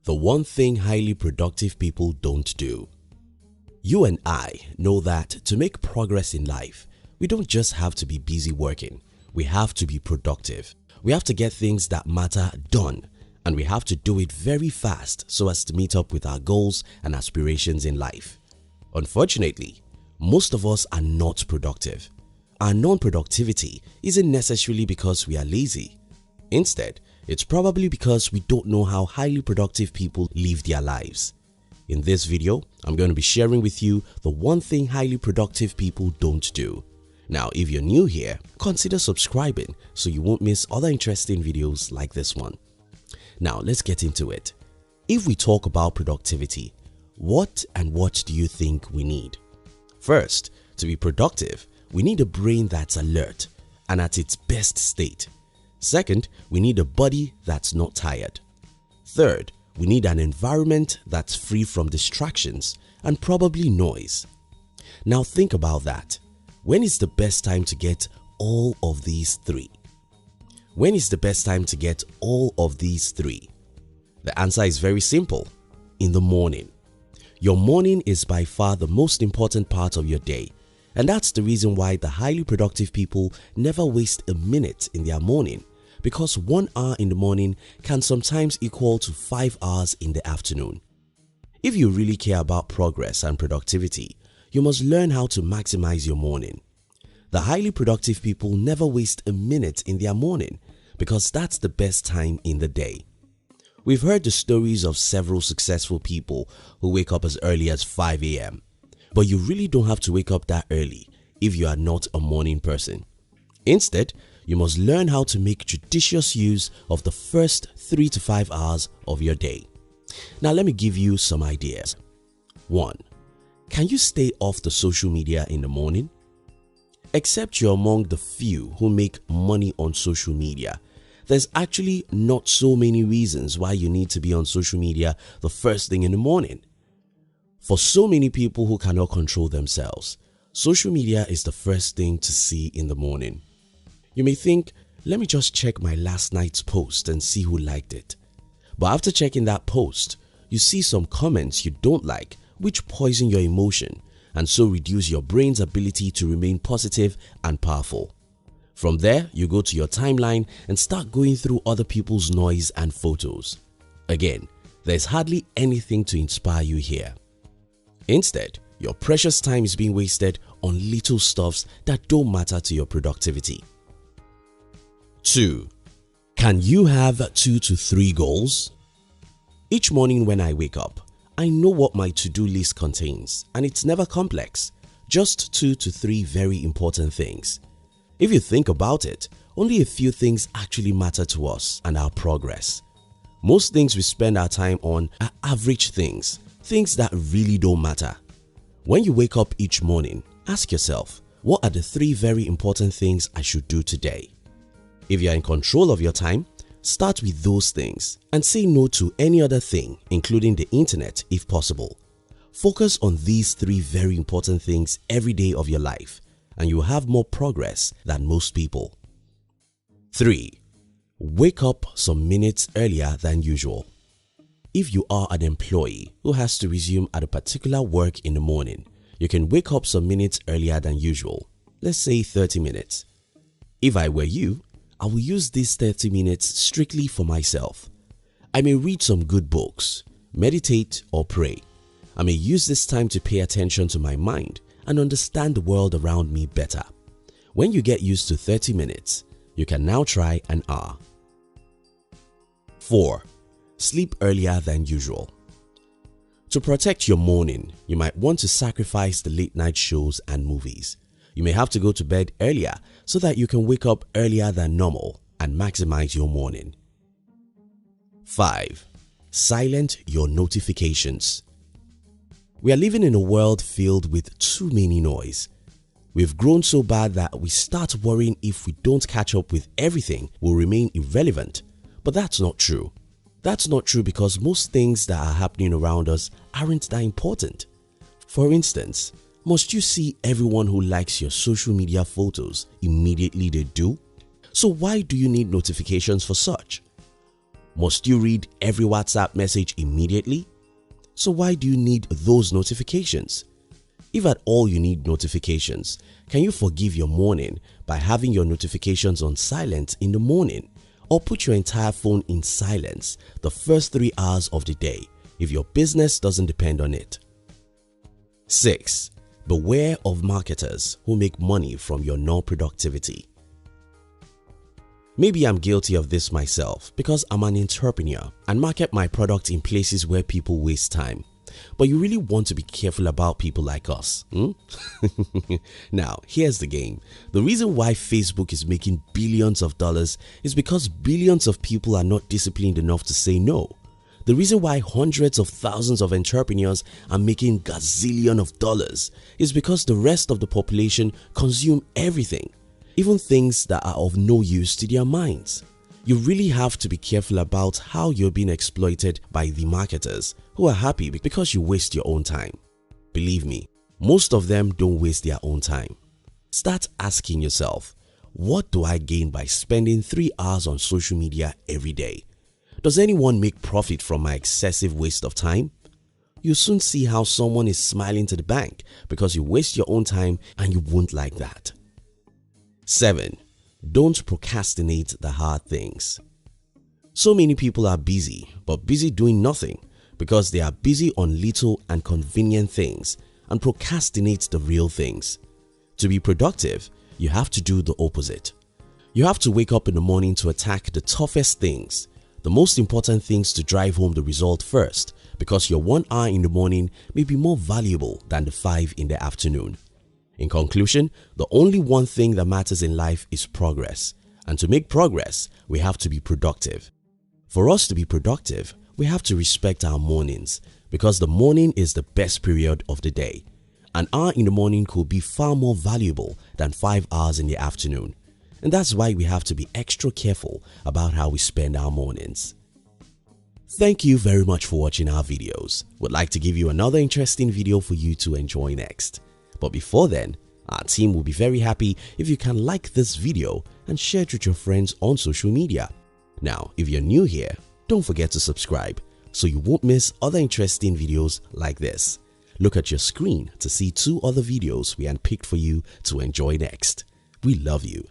The one thing highly productive people don't do. You and I know that to make progress in life, we don't just have to be busy working, we have to be productive. We have to get things that matter done, and we have to do it very fast so as to meet up with our goals and aspirations in life. Unfortunately, most of us are not productive. Our non-productivity isn't necessarily because we are lazy. Instead, it's probably because we don't know how highly productive people live their lives. In this video, I'm going to be sharing with you the one thing highly productive people don't do. Now, if you're new here, consider subscribing so you won't miss other interesting videos like this one. Now, let's get into it. If we talk about productivity, what do you think we need? First, to be productive, we need a brain that's alert and at its best state. Second, we need a body that's not tired. Third, we need an environment that's free from distractions and probably noise. Now think about that. When is the best time to get all of these three? When is the best time to get all of these three? The answer is very simple. In the morning. Your morning is by far the most important part of your day, and that's the reason why the highly productive people never waste a minute in their morning, because 1 hour in the morning can sometimes equal to 5 hours in the afternoon. If you really care about progress and productivity, you must learn how to maximize your morning. The highly productive people never waste a minute in their morning because that's the best time in the day. We've heard the stories of several successful people who wake up as early as 5 a.m. But you really don't have to wake up that early if you are not a morning person. Instead, you must learn how to make judicious use of the first 3 to 5 hours of your day. Now let me give you some ideas. 1. Can you stay off the social media in the morning? Except you're among the few who make money on social media, there's actually not so many reasons why you need to be on social media the first thing in the morning. For so many people who cannot control themselves, social media is the first thing to see in the morning. You may think, let me just check my last night's post and see who liked it. But after checking that post, you see some comments you don't like which poison your emotion and so reduce your brain's ability to remain positive and powerful. From there, you go to your timeline and start going through other people's noise and photos. Again, there's hardly anything to inspire you here. Instead, your precious time is being wasted on little stuffs that don't matter to your productivity. 2. Can you have 2 to 3 goals? Each morning when I wake up, I know what my to-do list contains, and it's never complex, just 2 to 3 very important things. If you think about it, only a few things actually matter to us and our progress. Most things we spend our time on are average things that really don't matter. When you wake up each morning, ask yourself, what are the 3 very important things I should do today? If you are in control of your time, start with those things and say no to any other thing, including the internet if possible. Focus on these 3 very important things every day of your life and you will have more progress than most people. 3. Wake up some minutes earlier than usual. If you are an employee who has to resume at a particular work in the morning, you can wake up some minutes earlier than usual, let's say 30 minutes. If I were you, I will use these 30 minutes strictly for myself. I may read some good books, meditate or pray. I may use this time to pay attention to my mind and understand the world around me better. When you get used to 30 minutes, you can now try an hour. 4. Sleep earlier than usual. To protect your morning, you might want to sacrifice the late night shows and movies. You may have to go to bed earlier so that you can wake up earlier than normal and maximize your morning. 5. Silence your notifications. We are living in a world filled with too many noise. We've grown so bad that we start worrying if we don't catch up with everything will remain irrelevant. But that's not true. That's not true because most things that are happening around us aren't that important. For instance, must you see everyone who likes your social media photos immediately they do? So why do you need notifications for such? Must you read every WhatsApp message immediately? So why do you need those notifications? If at all you need notifications, can you forgive your morning by having your notifications on silent in the morning, or put your entire phone in silence the first 3 hours of the day if your business doesn't depend on it? 6. Beware of marketers who make money from your non-productivity. Maybe I'm guilty of this myself because I'm an entrepreneur and market my product in places where people waste time. But you really want to be careful about people like us. Now, here's the game. The reason why Facebook is making billions of dollars is because billions of people are not disciplined enough to say no. The reason why hundreds of thousands of entrepreneurs are making gazillion of dollars is because the rest of the population consume everything, even things that are of no use to their minds. You really have to be careful about how you're being exploited by the marketers who are happy because you waste your own time. Believe me, most of them don't waste their own time. Start asking yourself, what do I gain by spending 3 hours on social media every day? Does anyone make profit from my excessive waste of time? You'll soon see how someone is smiling to the bank because you waste your own time, and you won't like that. 7. Don't procrastinate the hard things. So many people are busy, but busy doing nothing because they are busy on little and convenient things and procrastinate the real things. To be productive, you have to do the opposite. You have to wake up in the morning to attack the toughest things, the most important things, to drive home the result first, because your 1 hour in the morning may be more valuable than the 5 in the afternoon. In conclusion, the only one thing that matters in life is progress, and to make progress, we have to be productive. For us to be productive, we have to respect our mornings, because the morning is the best period of the day. An hour in the morning could be far more valuable than 5 hours in the afternoon, and that's why we have to be extra careful about how we spend our mornings. Thank you very much for watching our videos. We'd like to give you another interesting video for you to enjoy next. But before then, our team will be very happy if you can like this video and share it with your friends on social media. Now, if you're new here, don't forget to subscribe so you won't miss other interesting videos like this. Look at your screen to see 2 other videos we handpicked for you to enjoy next. We love you.